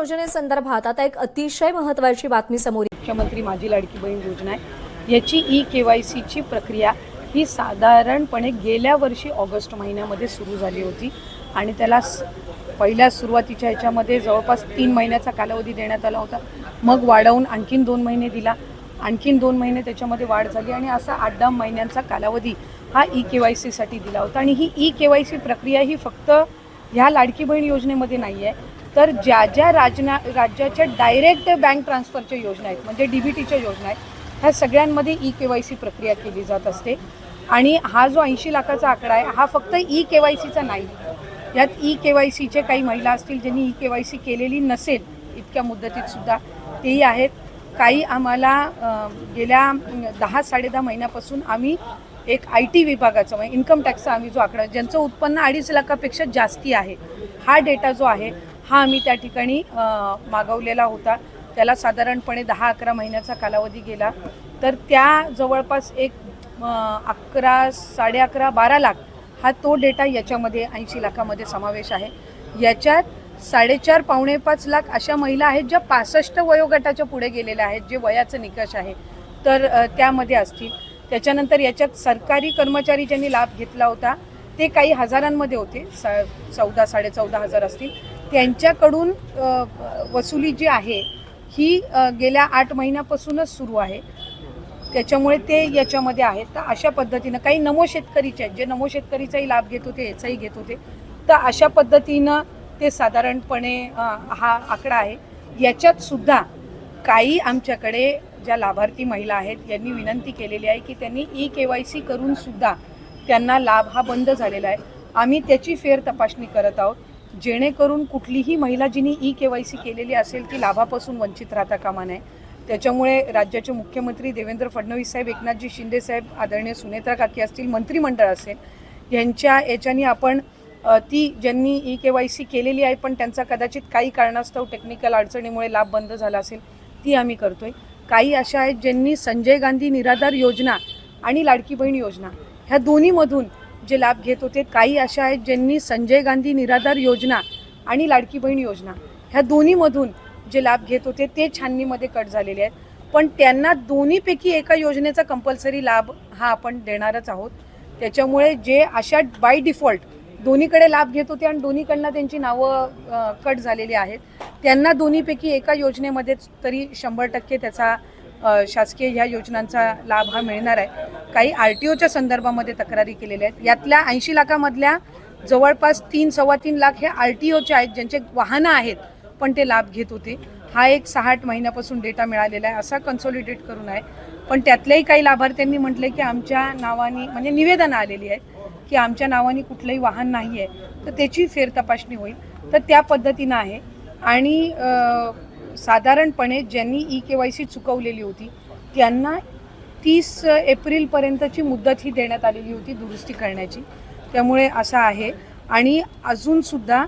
योजनेसंदर्भात आता एक अतिशय महत्त्वाची बातमी समोर मुख्यमंत्री माझी लाडकी बहीण योजना आहे याची ई-KYCची प्रक्रिया ही साधारणपणे गेल्या वर्षी ऑगस्ट महिन्यामध्ये सुरू झाली होती आणि त्याला पहिल्या सुरुवातीच्या ह्याच्यामध्ये जवळपास 3 महिन्याचा कालावधी देण्यात आला होता. मग वाढवून आणखीन 2 महिने दिला, आणखीन 2 महिने त्याच्यामध्ये वाढ झाली आणि असा 8-10 महिन्यांचा कालावधी हा ई-KYCसाठी दिला होता. आणि ही ई-KYC प्रक्रिया ही फक्त ह्या लाडकी बहीण योजनेमध्ये नाही आहे, तर ज्या ज्या राज्याच्या डायरेक्ट बँक ट्रान्सफरच्या योजना आहेत म्हणजे DBTच्या योजना आहेत ह्या सगळ्यांमध्ये ई-KYC प्रक्रिया केली जात असते. आणि हा जो 80 लाखाचा आकडा आहे हा फक्त ई-KYCचा नाही, यात ई-KYCचे काही महिला असतील ज्यांनी ई-KYC केलेली नसेल इतक्या मुदतीत सुद्धा तेही आहेत. काही आम्हाला गेल्या 10-10.5 महिन्यापासून आम्ही एक IT विभागाचं म्हणजे इन्कम टॅक्सचा आम्ही जो आकडा ज्यांचं उत्पन्न 2.5 लाखापेक्षा जास्ती आहे हा डेटा जो आहे हा आम्ही त्या ठिकाणी मागवलेला होता. त्याला साधारणपणे 10-11 महिन्याचा कालावधी गेला, तर त्या जवळपास एक 11-11.5-12 लाख हा तो डेटा याच्यामध्ये 80 लाखामध्ये समावेश आहे. याच्यात 4.5-5 लाख अशा महिला आहेत ज्या 65 वयोगटाच्या पुढे गेलेल्या आहेत, जे वयाचं निकष आहे तर त्यामध्ये असतील. त्याच्यानंतर याच्यात सरकारी कर्मचारी ज्यांनी लाभ घेतला होता ते काही हजारांमध्ये होते, 14-14.5 हजार असतील. त्यांच्याकडून वसुली जी आहे ही गेल्या 8 महिन्यापासूनच सुरू आहे, त्याच्यामुळे ते याच्यामध्ये आहेत. तर अशा पद्धतीनं काही नमो शेतकरीचे आहेत जे नमो शेतकरीचाही लाभ घेत होते, याचाही घेत होते, तर अशा पद्धतीनं ते साधारणपणे हा आकडा आहे. याच्यात सुद्धा काही आमच्याकडे ज्या लाभार्थी महिला आहेत यांनी विनंती केलेली आहे की त्यांनी ई-KYC करून सुद्धा त्यांना लाभ हा बंद झालेला आहे. आम्ही त्याची फेर तपासणी करत आहोत जेणेकरून कुठलीही महिला जिनी ई-KYC केलेली असेल ती लाभापासून वंचित राहता कामा नये. त्याच्यामुळे राज्याचे मुख्यमंत्री देवेंद्र फडणवीस साहेब, एकनाथजी शिंदे साहेब, आदरणीय सुनेत्रा काकी असतील, मंत्रिमंडळ असेल, यांच्या याच्यानी आपण ती ज्यांनी ई-KYC केलेली आहे पण त्यांचा कदाचित काही कारणास्तव टेक्निकल अडचणीमुळे लाभ बंद झाला असेल ती आम्ही करतोय. काही अशा आहेत ज्यांनी संजय गांधी निराधार योजना आणि लाडकी बहीण योजना ह्या दोन्हीमधून जे लाभ घेत होते. काही अशा आहेत ज्यांनी संजय गांधी निराधार योजना आणि लाडकी बहीण योजना ह्या दोन्हीमधून जे लाभ घेत होते ते छाननीमध्ये कट झालेले आहेत, पण त्यांना दोन्हीपैकी एका योजनेचा कंपल्सरी लाभ हा आपण देणारच आहोत. त्याच्यामुळे जे अशा बाय डिफॉल्ट दोन्हीकडे लाभ घेत होते आणि दोन्हीकडनं त्यांची नावं कट झालेली आहेत त्यांना दोन्हीपैकी एका योजनेमध्येच तरी 100% त्याचा शासकीय ह्या योजनांचा लाभ हा मिळणार आहे. काही RTOच्या संदर्भामध्ये तक्रारी केलेल्या आहेत. यातल्या 80 लाखामधल्या जवळपास 3-3.25 लाख हे RTOचे आहेत ज्यांचे वाहनं आहेत पण ते लाभ घेत होते. हा एक 6-8 महिन्यापासून डेटा मिळालेला आहे, असा कन्सॉलिडेट करून आहे. पण त्यातल्याही काही लाभार्थ्यांनी म्हटले की आमच्या नावाने म्हणजे निवेदनं आलेली आहेत की आमच्या नावाने कुठलंही वाहन नाही आहे, तर त्याची फेर तपासणी होईल. तर त्या पद्धतीनं आहे. आणि साधारणपणे ज्यांनी ई-KYC चुकवलेली होती त्यांना 30 एप्रिलपर्यंतची मुदत ही देण्यात आलेली होती दुरुस्ती करण्याची. त्यामुळे असं आहे. आणि अजूनसुद्धा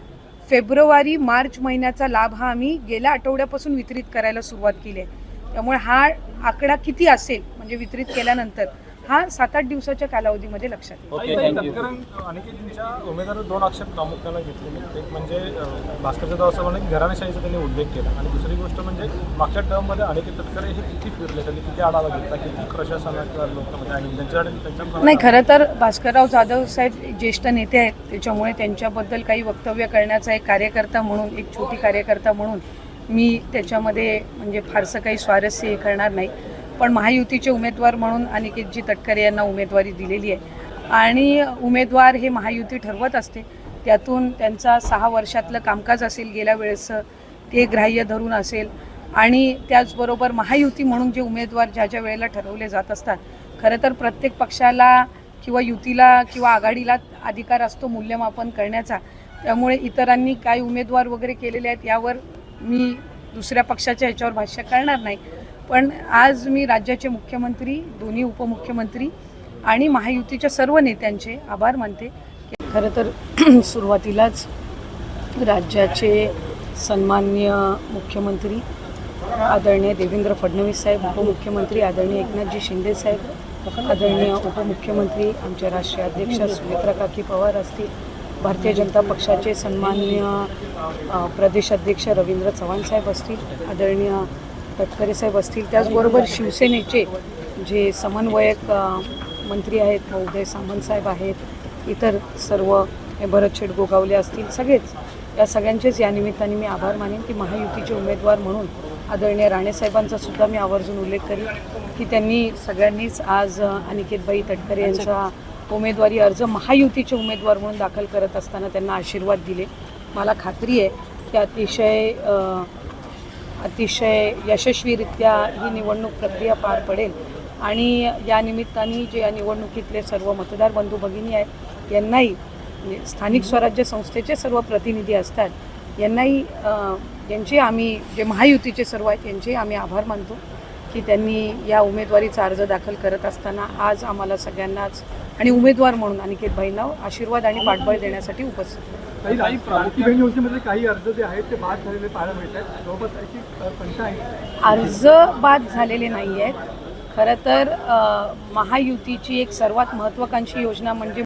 फेब्रुवारी-मार्च महिन्याचा लाभ हा आम्ही गेल्या आठवड्यापासून वितरित करायला सुरुवात केली आहे. त्यामुळे हा आकडा किती असेल म्हणजे वितरित केल्यानंतर हा 7-8 दिवसाच्या कालावधीमध्ये लक्षात येईल. अनिकेतजींच्या उमेदवार 2 आक्षेप प्रामुख्याने घेतलेले. एक म्हणजे भास्करच्या दवासाने घराणेशाहीचा त्यांनी उल्लेख केला आणि दुसरी गोष्ट म्हणजे मागच्या टर्ममध्ये अनिकेत तटकरे हे किती फिरले, त्यांनी किती आढावा घेतला, किती प्रशासनाच्या लोकांमध्ये आणि त्यांच्या नाही. खरं तर भास्करराव जाधव साहेब ज्येष्ठ नेते आहेत, त्याच्यामुळे त्यांच्याबद्दल काही वक्तव्य करण्याचा एक कार्यकर्ता म्हणून, एक छोटी कार्यकर्ता म्हणून मी त्याच्यामध्ये म्हणजे फारसं काही स्वारस्य हे करणार नाही. पण महायुतीचे उमेदवार म्हणून अनिकेतजी तटकरे यांना उमेदवारी दिलेली आहे आणि उमेदवार हे महायुती ठरवत असते. त्यातून त्यांचा 6 वर्षातलं कामकाज असेल गेल्या वेळेसचं ते ग्राह्य धरून असेल आणि त्याचबरोबर महायुती म्हणून जे उमेदवार ज्या ज्या वेळेला ठरवले जात असतात, खरं तर प्रत्येक पक्षाला किंवा युतीला किंवा आघाडीला अधिकार असतो मूल्यमापन करण्याचा. त्यामुळे इतरांनी काय उमेदवार वगैरे केलेले आहेत यावर मी दुसऱ्या पक्षाच्या ह्याच्यावर भाष्य करणार नाही. पण आज मी राज्याचे मुख्यमंत्री, दोन्ही उपमुख्यमंत्री आणि महायुतीच्या सर्व नेत्यांचे आभार मानते. खरं तर सुरुवातीलाच राज्याचे सन्माननीय मुख्यमंत्री आदरणीय देवेंद्र फडणवीस साहेब, उपमुख्यमंत्री आदरणीय एकनाथजी शिंदे साहेब, आदरणीय उपमुख्यमंत्री आमचे राष्ट्रीय अध्यक्ष सुनेत्रा काकी पवार असतील, भारतीय जनता पक्षाचे सन्माननीय प्रदेश अध्यक्ष रवींद्र चव्हाण साहेब असतील, आदरणीय तटकरे साहेब असतील, त्याचबरोबर शिवसेनेचे जे समन्वयक मंत्री आहेत, उदय सामंत साहेब आहेत, इतर सर्व भरत शेठ गोगावले असतील, सगळेच या सगळ्यांचेच या निमित्ताने मी आभार मानेन की महायुतीचे उमेदवार म्हणून आदरणीय राणेसाहेबांचा सुद्धा मी आवर्जून उल्लेख करीन की त्यांनी सगळ्यांनीच आज अनिकेतबाई तटकरे यांचा उमेदवारी अर्ज महायुतीचे उमेदवार म्हणून दाखल करत असताना त्यांना आशीर्वाद दिले. मला खात्री आहे की अतिशय यशस्वीरित्या ही निवडणूक प्रक्रिया पार पडेल आणि या निमित्ताने जे या निवडणुकीतले सर्व मतदार बंधू भगिनी आहेत यांनाही स्थानिक स्वराज्य संस्थेचे सर्व प्रतिनिधी असतात यांनाही यांचे आम्ही जे महायुतीचे सर्व आहेत यांचेही आम्ही आभार मानतो की त्यांनी या उमेदवारीचा अर्ज दाखल करत असताना आज आम्हाला सगळ्यांनाच आणि उमेदवार म्हणून अनिकेतबाईंना आशीर्वाद आणि पाठबळ देण्यासाठी उपस्थित. काही लाडकी बहीण योजनेमध्ये काही अर्ज जे आहेत ते बाद झालेले पाहायला मिळत आहेत. जवळपास 85 अर्ज बाद झालेले नाही आहेत. खरं तर महायुतीची एक सर्वात महत्त्वाकांक्षी योजना म्हणजे